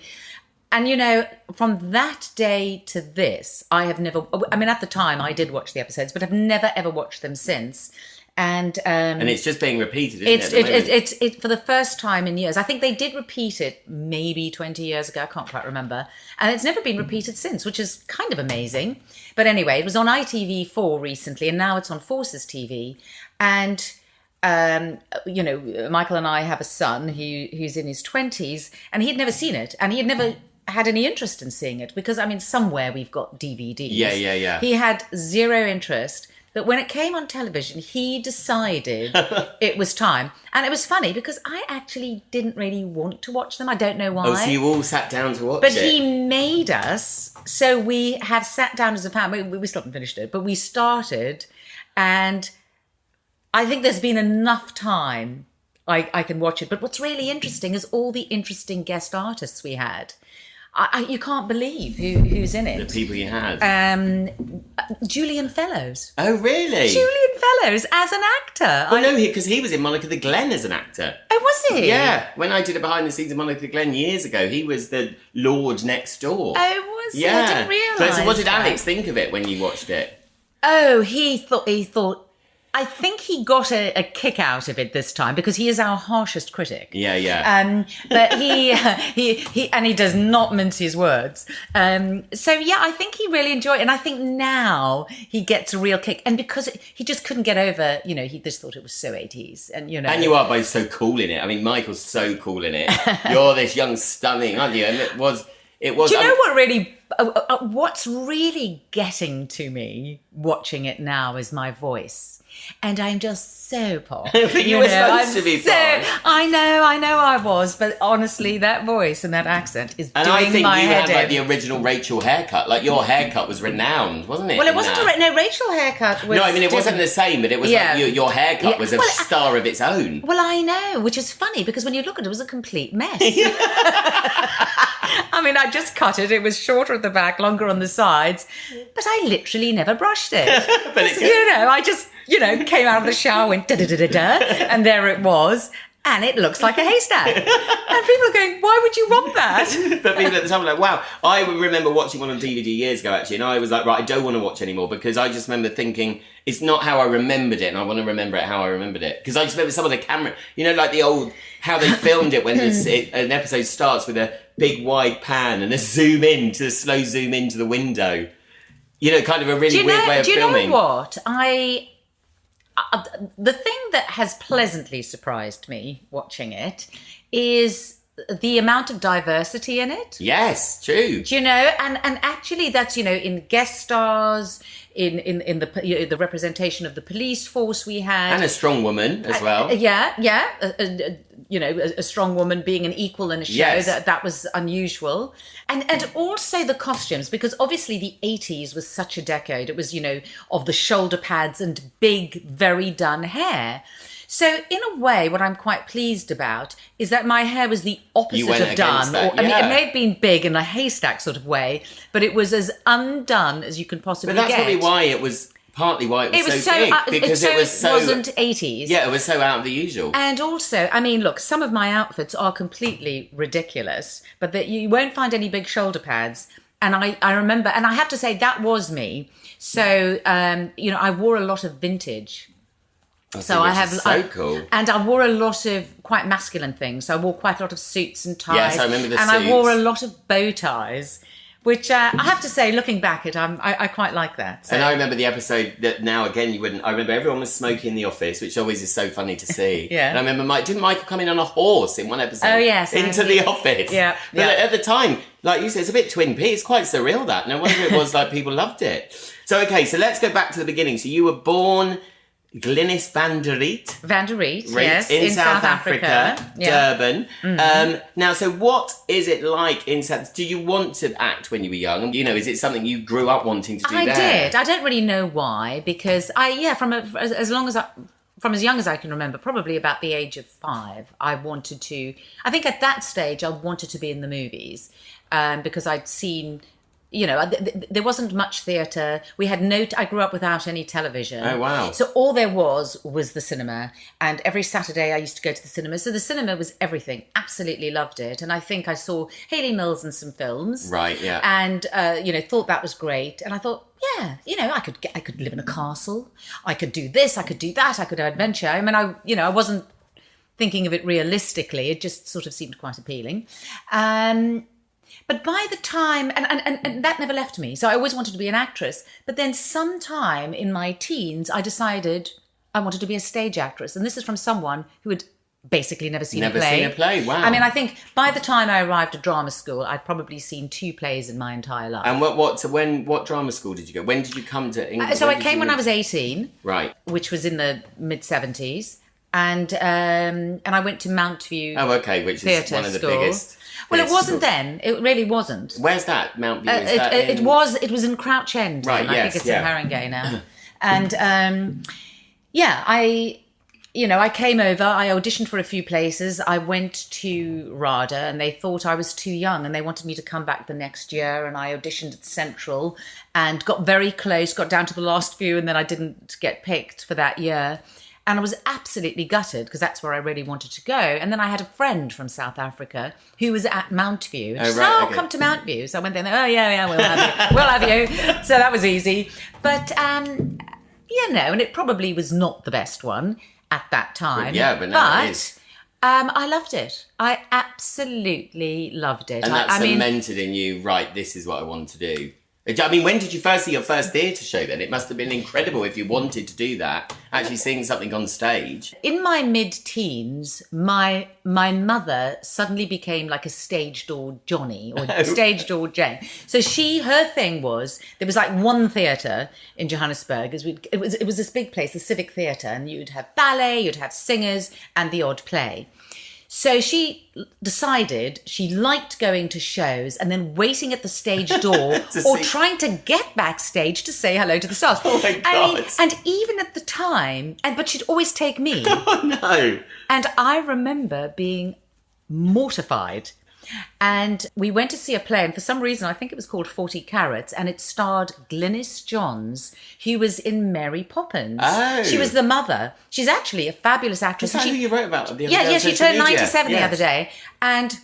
And from that day to this, at the time I did watch the episodes, but I've never ever watched them since. And it's just being repeated, isn't it? It's for the first time in years. I think they did repeat it maybe 20 years ago. I can't quite remember. And it's never been repeated since, which is kind of amazing. But anyway, it was on ITV4 recently, and now it's on Forces TV. And, Michael and I have a son who's in his 20s, and he'd never seen it. And he had never had any interest in seeing it because, somewhere we've got DVDs. Yeah. He had zero interest. But when it came on television, he decided it was time. And it was funny because I actually didn't really want to watch them. I don't know why. Oh, so you all sat down to watch it? But he made us. So we have sat down as a family. We still haven't finished it, but we started. And I think there's been enough time I can watch it. But what's really interesting is all the interesting guest artists we had. You can't believe who's in it. The people you had. Julian Fellows. Oh, really? Julian Fellows as an actor. Well, no, because he was in Monica the Glen as an actor. Oh, was he? Yeah. When I did a behind the scenes of Monica the Glen years ago, he was the Lord next door. Oh, was he? Yeah. I didn't realise. So what did Alex think of it when you watched it? Oh, he thought. I think he got a kick out of it this time because he is our harshest critic. Yeah. But he does not mince his words. So yeah, I think he really enjoyed it, and I think now he gets a real kick. And because he just couldn't get over, he just thought it was so 80s, and And you are both so cool in it. I mean, Michael's so cool in it. You're this young stunning, aren't you? And it was. Do you know what really? What's really getting to me watching it now is my voice. And I'm just so posh. But you were supposed to be posh. I know I was, but honestly, that voice and that accent is doing my head in. And I think you had like the original Rachel haircut. Like your haircut was renowned, wasn't it? Well, it wasn't Rachel haircut was. No, I mean it wasn't the same, but it was like your haircut was a star of its own. Well, I know, which is funny because when you look at it, it was a complete mess. I mean, I just cut it. It was shorter at the back, longer on the sides, but I literally never brushed it. But I just, came out of the shower, went da-da-da-da-da, and there it was. And it looks like a haystack. And people are going, why would you want that? But people at the time were like, wow. I remember watching one on DVD years ago, actually, and I was like, right, I don't want to watch anymore because I just remember thinking, it's not how I remembered it, and I want to remember it how I remembered it. Because I just remember some of the camera, like the old, how they filmed it when an episode starts with a big wide pan and a slow zoom into the window. Kind of a really weird way of filming. Do you know what? The thing that has pleasantly surprised me watching it is the amount of diversity in it. Yes, true. Do you know? And actually that's, in guest stars, in the representation of the police force we had. And a strong woman as well. A strong woman being an equal in a show, yes. that was unusual. And also the costumes, because obviously the 80s was such a decade. It was, of the shoulder pads and big, very done hair. So in a way, what I'm quite pleased about is that my hair was the opposite of done. That, I mean, it may have been big in a haystack sort of way, but it was as undone as you can possibly get. But that's probably why it was partly why it was so big, because it wasn't 80s. Yeah, it was so out of the usual. And also, I mean, look, some of my outfits are completely ridiculous, but that you won't find any big shoulder pads. And I remember, and I have to say that was me. So, I wore a lot of vintage. So I have so cool. And I wore a lot of quite masculine things. So I wore quite a lot of suits and ties. Yes, I remember the suits. And I wore a lot of bow ties, which I have to say, looking back at, I quite like that. So. And I remember the episode that now again you wouldn't. I remember everyone was smoking in the office, which always is so funny to see. Yeah. And I remember didn't Michael come in on a horse in one episode? Oh yes, into the office. Yeah. But at the time, like you said, it's a bit Twin Peaks. It's quite surreal that. No wonder it was like people loved it. So okay, so let's go back to the beginning. So you were born Glynis Van der Riet, yes, in South Africa. Yeah. Durban. Mm-hmm. Now, so what is it like in South? Do you want to act when you were young? Is it something you grew up wanting to do? I did. I don't really know why, because from as young as I can remember, probably about the age of 5, I wanted to. I think at that stage I wanted to be in the movies, because I'd seen. There wasn't much theatre. We had I grew up without any television. Oh, wow. So all there was the cinema. And every Saturday I used to go to the cinema. So the cinema was everything. Absolutely loved it. And I think I saw Hayley Mills in some films. Right, yeah. And, thought that was great. And I thought, yeah, I could live in a castle. I could do this. I could do that. I could have adventure. I mean, I wasn't thinking of it realistically. It just sort of seemed quite appealing. But by the time, and that never left me, so I always wanted to be an actress. But then sometime in my teens, I decided I wanted to be a stage actress. And this is from someone who had basically never seen a play. Never seen a play, wow. I mean, I think by the time I arrived at drama school, I'd probably seen 2 plays in my entire life. And what drama school did you go? When did you come to England? So I came when I was 18. Right. Which was in the mid-70s. And I went to Mountview. Oh, okay, which is one of the biggest. Well, it wasn't then. It really wasn't. Where's that? Mountview? It was in Crouch End. Right, I think it's in Haringey now. And I came over. I auditioned for a few places. I went to RADA, and they thought I was too young, and they wanted me to come back the next year. And I auditioned at Central, and got very close. Got down to the last few, and then I didn't get picked for that year. And I was absolutely gutted, because that's where I really wanted to go. And then I had a friend from South Africa who was at Mountview. And she said, come to Mountview. So I went there, we'll have you. We'll have you. So that was easy. But, and it probably was not the best one at that time. Yeah, but now it is. I loved it. I absolutely loved it. And that cemented in you, right, this is what I want to do. I mean, when did you first see your first theatre show then? It must have been incredible if you wanted to do that, actually seeing something on stage. In my mid-teens, my mother suddenly became like a stage door Johnny or stage door Jane. So her thing was, there was like one theatre in Johannesburg. It was this big place, the Civic Theatre, and you'd have ballet, you'd have singers, and the odd play. So she decided she liked going to shows and then waiting at the stage door or trying to get backstage to say hello to the stars. Oh my God. And even at the time, but she'd always take me. Oh no. And I remember being mortified. And we went to see a play, and for some reason, I think it was called 40 Carats, and it starred Glynis Johns, who was in Mary Poppins. Oh. She was the mother. She's actually a fabulous actress. Is that who you wrote about? Yeah, she turned 97 the other day. And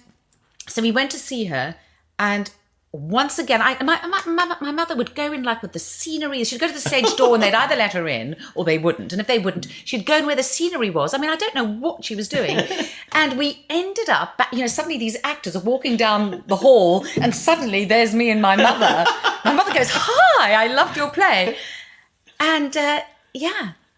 so we went to see her, and once again, my mother would go in like with the scenery. She'd go to the stage door and they'd either let her in or they wouldn't. And if they wouldn't, she'd go in where the scenery was. I mean, I don't know what she was doing. And we ended up, suddenly these actors are walking down the hall and suddenly there's me and my mother. My mother goes, "Hi, I loved your play." And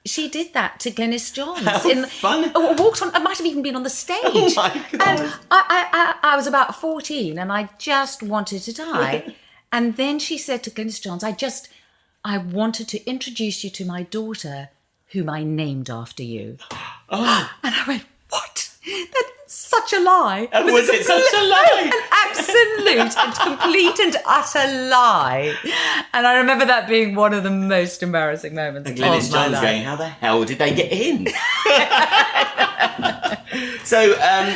she did that to Glynis Johns. How fun. Walked on, it might have even been on the stage. Oh my God. And I was about 14 and I just wanted to die. And then she said to Glynis Johns, I wanted to introduce you to my daughter, whom I named after you. Oh. And I went, what? That's such a lie. And was it such a lie? An absolute and complete and utter lie. And I remember that being one of the most embarrassing moments of my life. Glynis Johns going, how the hell did they get in? So,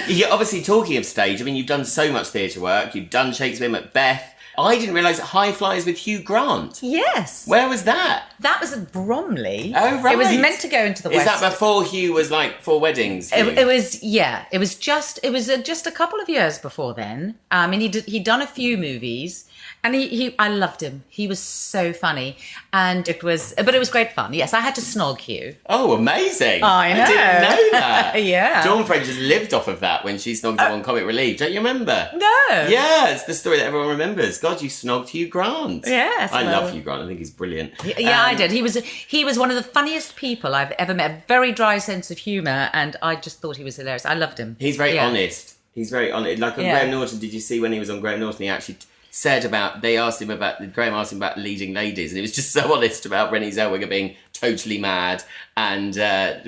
you're obviously talking of stage. I mean, you've done so much theatre work. You've done Shakespeare, Macbeth. I didn't realise High Flyers with Hugh Grant. Yes. Where was that? That was at Bromley. Oh, right. It was meant to go into the Is West. that before Hugh was like Four Weddings? It was, yeah. It was just a couple of years before then. And he'd done a few movies, and I loved him. He was so funny, but it was great fun. Yes, I had to snog Hugh. Oh, amazing! I know. I didn't know that. Yeah. Dawn French lived off of that when she snogged him on Comic Relief. Don't you remember? No. Yeah, it's the story that everyone remembers. God, you snogged Hugh Grant. Yes. I love Hugh Grant. I think he's brilliant. Yeah, I did. He was one of the funniest people I've ever met. A very dry sense of humour, and I just thought he was hilarious. I loved him. He's very honest. He's very honest. Like on Graham Norton, did you see when he was on Graham Norton, he actually Graham asked him about leading ladies, and he was just so honest about Renée Zellweger being totally mad and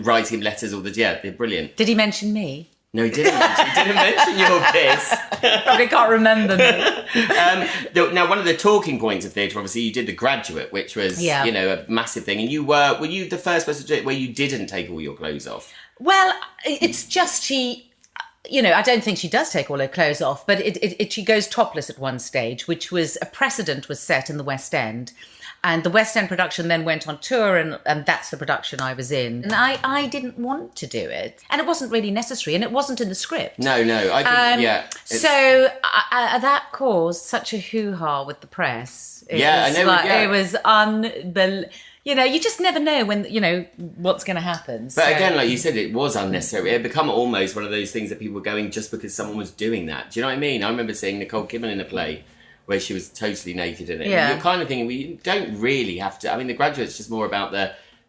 writing letters they're brilliant. Did he mention me? No, he didn't. He didn't mention your kiss. Probably can't remember me. Now, one of the talking points of theatre, obviously, you did The Graduate, which was, a massive thing. And were you the first person to do it where you didn't take all your clothes off? Well, it's just she... I don't think she does take all her clothes off, but she goes topless at one stage, which was a precedent was set in the West End. And the West End production then went on tour, and that's the production I was in. And I didn't want to do it. And it wasn't really necessary, and it wasn't in the script. No, I think, So that caused such a hoo-ha with the press. It was unbelievable. You just never know when, what's going to happen. But again, like you said, it was unnecessary. It had become almost one of those things that people were going just because someone was doing that. Do you know what I mean? I remember seeing Nicole Kidman in a play where she was totally naked in it. Yeah. You're kind of thinking, you don't really have to. I mean, The Graduate's just more about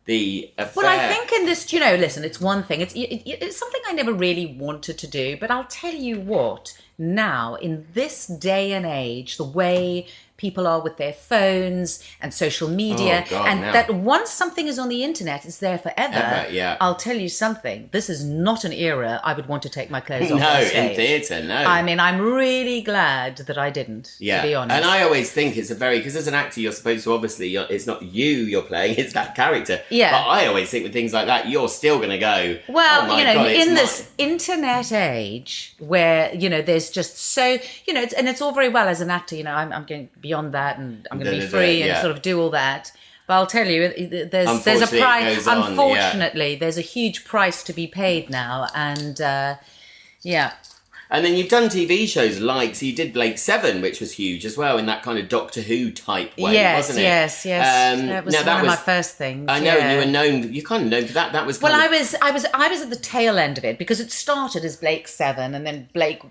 the affair. Well, I think in this, listen, it's one thing. It's something I never really wanted to do. But I'll tell you what, now, in this day and age, the way people are with their phones and social media, that once something is on the internet, it's there forever. I'll tell you something. This is not an era I would want to take my clothes off on stage. No, in theatre, no. I mean, I'm really glad that I didn't, to be honest. And I always think it's because as an actor, you're supposed to it's not you're playing, it's that character. Yeah. But I always think with things like that, you're still going to go, well, oh my God, in this internet age where, there's just so, and it's all very well as an actor, I'm going beyond that and I'm going to be free and sort of do all that. But I'll tell you, there's a price. Unfortunately, there's a huge price to be paid now, and And then you've done TV shows so you did Blake 7, which was huge as well, in that kind of Doctor Who type way, wasn't it? Yes. That was one of my first things. I know, and you're kind of known for that. That was I was at the tail end of it because it started as Blake 7, and then Blake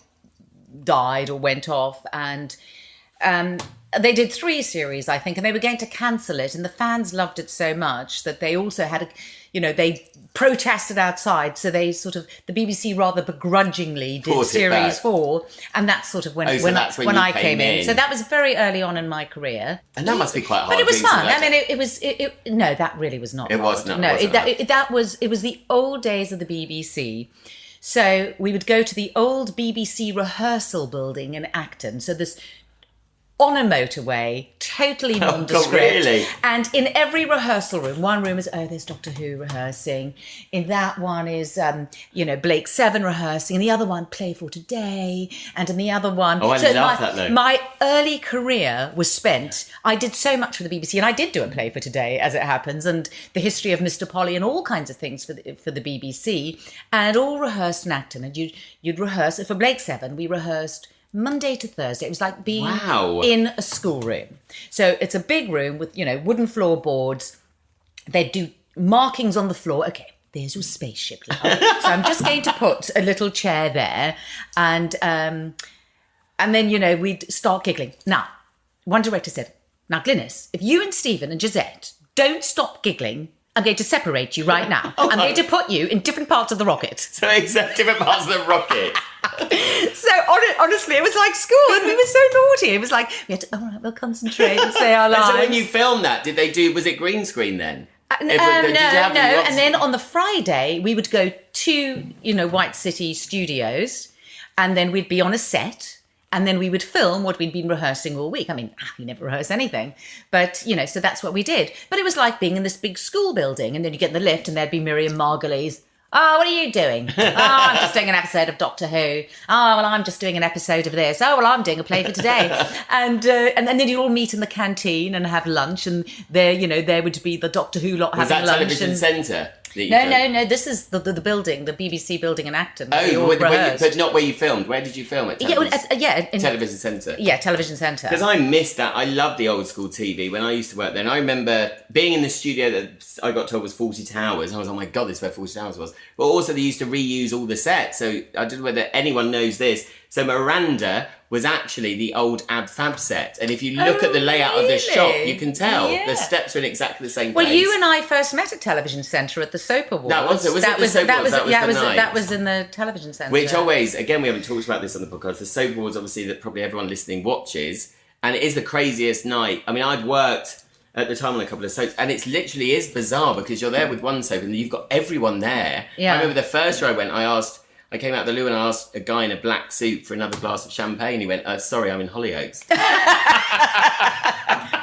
died or went off, and they did 3 series, I think, and they were going to cancel it, and the fans loved it so much that they also had they protested outside, so they the BBC rather begrudgingly did series 4, and that's sort of when I came in. So that was very early on in my career, and that must be quite hard. But it was fun. I mean, it was. No, that really was not. It was not. No, it was the old days of the BBC. So we would go to the old BBC rehearsal building in Acton. So this. On a motorway, totally nondescript. Really? And in every rehearsal room, one room is, there's Doctor Who rehearsing. In that one is, Blake 7 rehearsing. In the other one, Play for Today. And in the other one... Oh, I love that, though. My early career was spent... I did so much for the BBC, and I did do a Play for Today, as it happens, and the history of Mr. Polly and all kinds of things for the BBC, and all rehearsed in Acton. And you'd rehearse... For Blake 7, we rehearsed... Monday to Thursday. It was like being in a schoolroom. So it's a big room with, wooden floorboards. They'd do markings on the floor. Okay, there's your spaceship, love. So I'm just going to put a little chair there. And then, we'd start giggling. Now, one director said, now, Glynis, if you and Stephen and Gisette don't stop giggling, I'm going to separate you right now. I'm going to put you in different parts of the rocket. So different parts of the rocket. So honestly, it was like school, and we were so naughty. It was like we had to. All right, we'll concentrate and say our lines. So when you filmed that, was it green screen then? No. And then on the Friday, we would go to White City Studios, and then we'd be on a set. And then we would film what we'd been rehearsing all week. I mean, we never rehearse anything. But, so that's what we did. But it was like being in this big school building. And then you get in the lift and there'd be Miriam Margolyes. Oh, what are you doing? Oh, I'm just doing an episode of Doctor Who. Oh, well, I'm just doing an episode of this. Oh, well, I'm doing a play for today. And then you'd all meet in the canteen and have lunch, and there would be the Doctor Who lot having lunch. Was that Television Centre? No. This is the building, the BBC building in Acton. But not where you filmed. Where did you film it? Television Centre. Yeah, Television Centre. Because I missed that. I love the old school TV when I used to work there. And I remember being in the studio that I got told was 40 Towers. I was, oh my God, this is where 40 Towers was. But also they used to reuse all the sets. So I don't know whether anyone knows this. So Miranda was actually the old Ep5 set. And if you look at the layout of the shop, you can tell the steps are in exactly the same place. Well, you and I first met at Television Centre at the Soap Awards. That was that was in the Television Centre. Which always, again, we haven't talked about this on the podcast. The Soap Awards, obviously, that probably everyone listening watches. And it is the craziest night. I mean, I'd worked at the time on a couple of soaps, and it literally is bizarre because you're there with one soap and you've got everyone there. Yeah. I remember the first year I went, I came out of the loo and I asked a guy in a black suit for another glass of champagne. He went, sorry, I'm in Hollyoaks.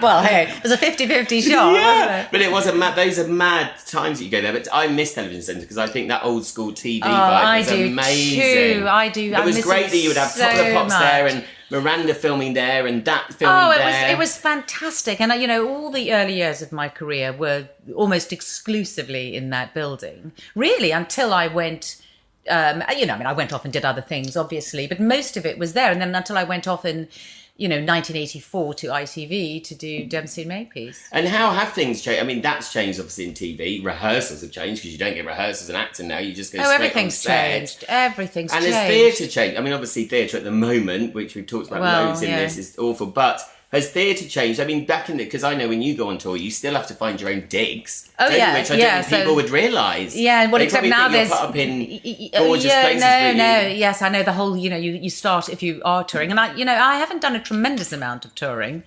Well, hey, it was a 50-50 shot, wasn't it? But it was those are mad times that you go there. But I miss Television Centre because I think that old school TV vibe was amazing. Too. I do. It was great that you would have Top of the Pops there and Miranda filming there and that filming there. It was fantastic. And, all the early years of my career were almost exclusively in that building. Really, until I went... I went off and did other things, obviously, but most of it was there. And then until I went off in, 1984 to ITV to do Dempsey and Makepeace. And how have things changed? I mean, that's changed, obviously, in TV. Rehearsals have changed because you don't get rehearsals in acting now. You just go straight on set. Everything's changed. And has theatre changed? I mean, obviously, theatre at the moment, which we've talked about loads in this, is awful. But has theatre changed? I mean, because I know when you go on tour, you still have to find your own digs. Oh, yeah. Which I don't think people would realise. Yeah, well, except now there's... Put up in gorgeous places. Yes, I know the whole, you start if you are touring. And I haven't done a tremendous amount of touring.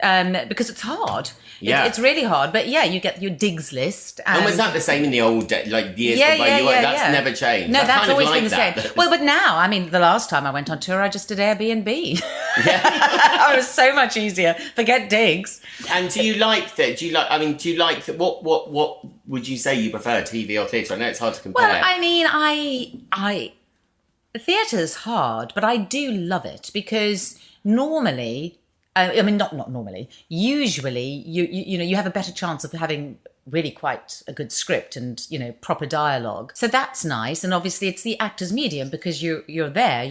Because it's hard. Yeah. It's really hard. But you get your digs list. And was that the same in the old years ago? That's never changed. No, that's always been the same. Well, but now, the last time I went on tour, I just did Airbnb. Yeah. It was so much easier. Forget digs. And do you like that? What would you say you prefer, TV or theatre? I know it's hard to compare. Well, theatre's hard, but I do love it because normally... not normally. Usually, you have a better chance of having really quite a good script and proper dialogue. So that's nice. And obviously, it's the actor's medium because you're there.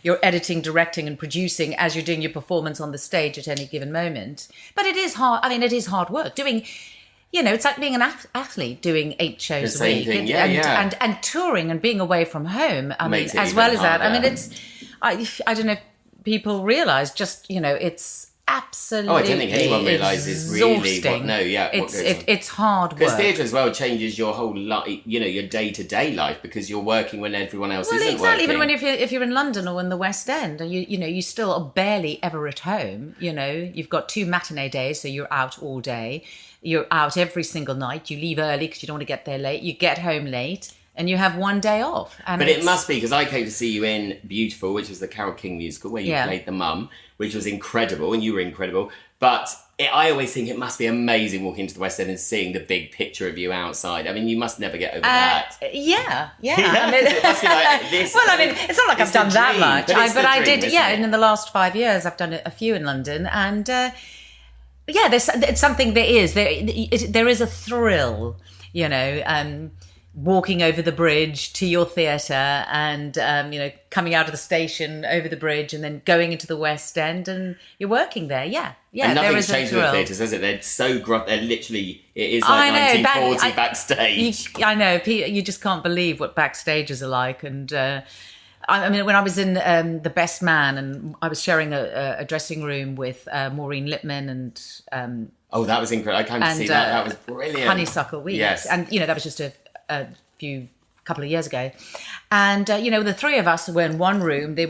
You're editing, directing, and producing as you're doing your performance on the stage at any given moment. But it is hard. It is hard work doing. It's like being an athlete doing 8 shows a week and touring and being away from home. As well as that. I don't know. People realise just, it's absolutely I don't think anyone realises really it's hard work. Because theatre as well changes your whole life, your day-to-day life because you're working when everyone else isn't working. Even when if you're in London or in the West End and you still are barely ever at home, you've got 2 matinee days, so you're out all day. You're out every single night. You leave early because you don't want to get there late. You get home late. And you have one day off. But it must be, because I came to see you in Beautiful, which was the Carole King musical, where you played the mum, which was incredible, and you were incredible. But I always think it must be amazing walking into the West End and seeing the big picture of you outside. You must never get over that. Yeah. It must be like this. Well, it's not like I've done that much. But I did, and in the last 5 years, I've done a few in London. And, it's something there is. There is a thrill, walking over the bridge to your theatre and, coming out of the station over the bridge and then going into the West End and you're working there. Yeah. And nothing's changed with the theatres, has it? They're so they're literally, it is like 1940 backstage. I know. You just can't believe what backstages are like. And when I was in The Best Man and I was sharing a dressing room with Maureen Lipman and... that was incredible. I came to see that. That was brilliant. Honeysuckle Week. Yes. And, that was just a couple of years ago. And, the 3 of us were in one room. It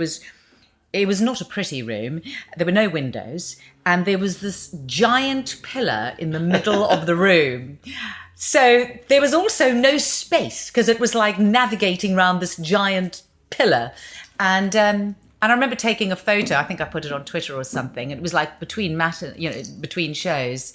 was not a pretty room. There were no windows. And there was this giant pillar in the middle of the room. So there was also no space because it was like navigating around this giant pillar. And I remember taking a photo. I think I put it on Twitter or something. It was like between shows.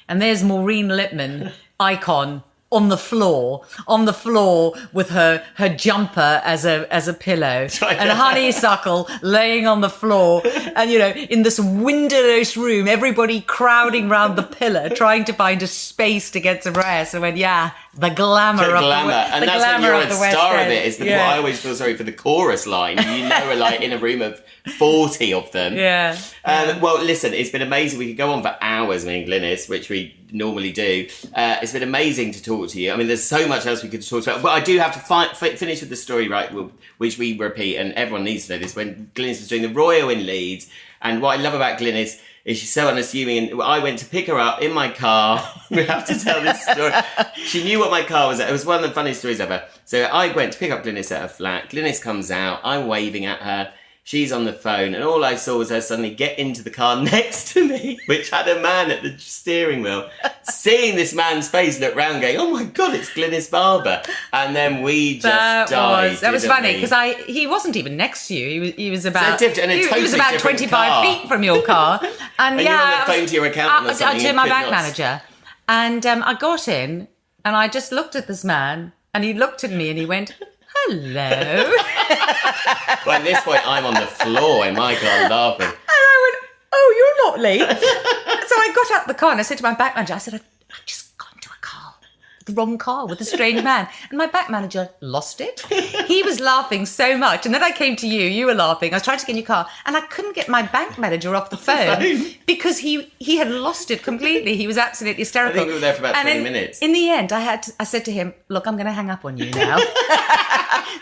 And there's Maureen Lipman, icon, on the floor with her jumper as a pillow, and Honeysuckle laying on the floor, and in this windowless room, everybody crowding round the pillar trying to find a space to get some rest. I went, the glamour of and the that's glamour when you're of at the the West star End. of it. Is I always feel sorry for the chorus line. We're like in a room of 40 of them. Yeah. Well, listen, it's been amazing. We could go on for hours, me and Glynis, which we normally do. It's been amazing to talk to you. I mean, there's so much else we could talk about. But I do have to finish with the story, right, which we repeat, and everyone needs to know this, when Glynis was doing the Royal in Leeds. And what I love about Glynis is she's so unassuming. And I went to pick her up in my car. We have to tell this story. She knew what my car was at. It was one of the funniest stories ever. So I went to pick up Glynis at her flat. Glynis comes out. I'm waving at her. She's on the phone, and all I saw was her suddenly get into the car next to me, which had a man at the steering wheel. Seeing this man's face, look round, going, "Oh my God, it's Glynis Barber!" And then we just died. That was funny because he wasn't even next to you. He was about he was about 25 feet from your car, and you're on the phone to your accountant or something. To my bank manager, and I got in, and I just looked at this man, and he looked at me, and he went, "Hello." Well, at this point, I'm on the floor in my car laughing. And I went, "Oh, you're not late." So I got out the car and I said to my back manager, I said, I've just got into a car, the wrong car with a strange man. And my back manager lost it. He was laughing so much. And then I came to you, you were laughing. I was trying to get in your car and I couldn't get my bank manager off the phone because he had lost it completely. He was absolutely hysterical. I think we were there for about 20 minutes. In the end, I said to him, "Look, I'm going to hang up on you now."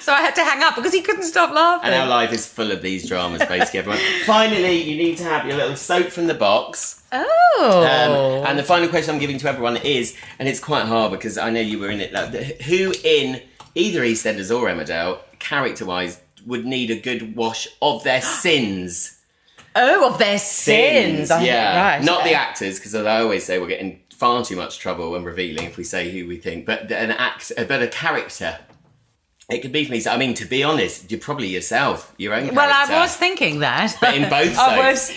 So I had to hang up because he couldn't stop laughing. And our life is full of these dramas, basically, everyone. Finally, you need to have your little soap from the box. Oh. And the final question I'm giving to everyone is, and it's quite hard because I know you were in it, like, who in either EastEnders or Emmerdale, character-wise, would need a good wash of their sins? Oh, of their sins. Yeah. Right. Not the actors, because I always say we're getting far too much trouble when revealing if we say who we think, but a character. It could be for me. So, I mean, to be honest, you're probably yourself, your own character. Well, I was thinking that. But in both soaps.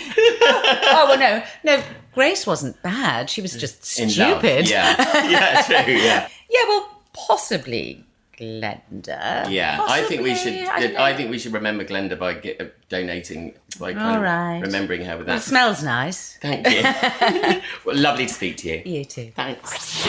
No, Grace wasn't bad. She was just In stupid. love. Yeah, true, yeah. Yeah, well, possibly Glenda. Yeah, Possibly, I think we should remember Glenda by donating, by kind of remembering her with that. It smells nice. Thank you. Well, lovely to speak to you. You too. Thanks.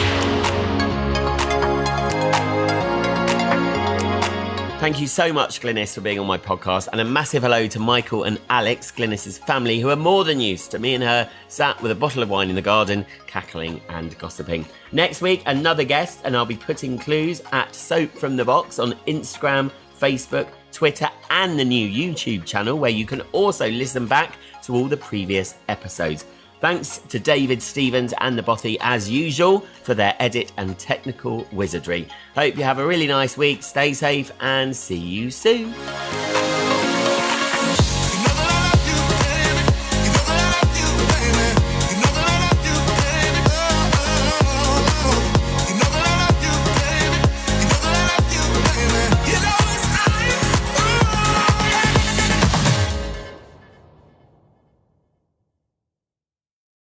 Thank you so much, Glynis, for being on my podcast. And a massive hello to Michael and Alex, Glynis's family, who are more than used to me and her sat with a bottle of wine in the garden, cackling and gossiping. Next week, another guest, and I'll be putting clues at Soap from the Box on Instagram, Facebook, Twitter, and the new YouTube channel, where you can also listen back to all the previous episodes. Thanks to David Stevens and the Bothy, as usual, for their edit and technical wizardry. Hope you have a really nice week. Stay safe and see you soon.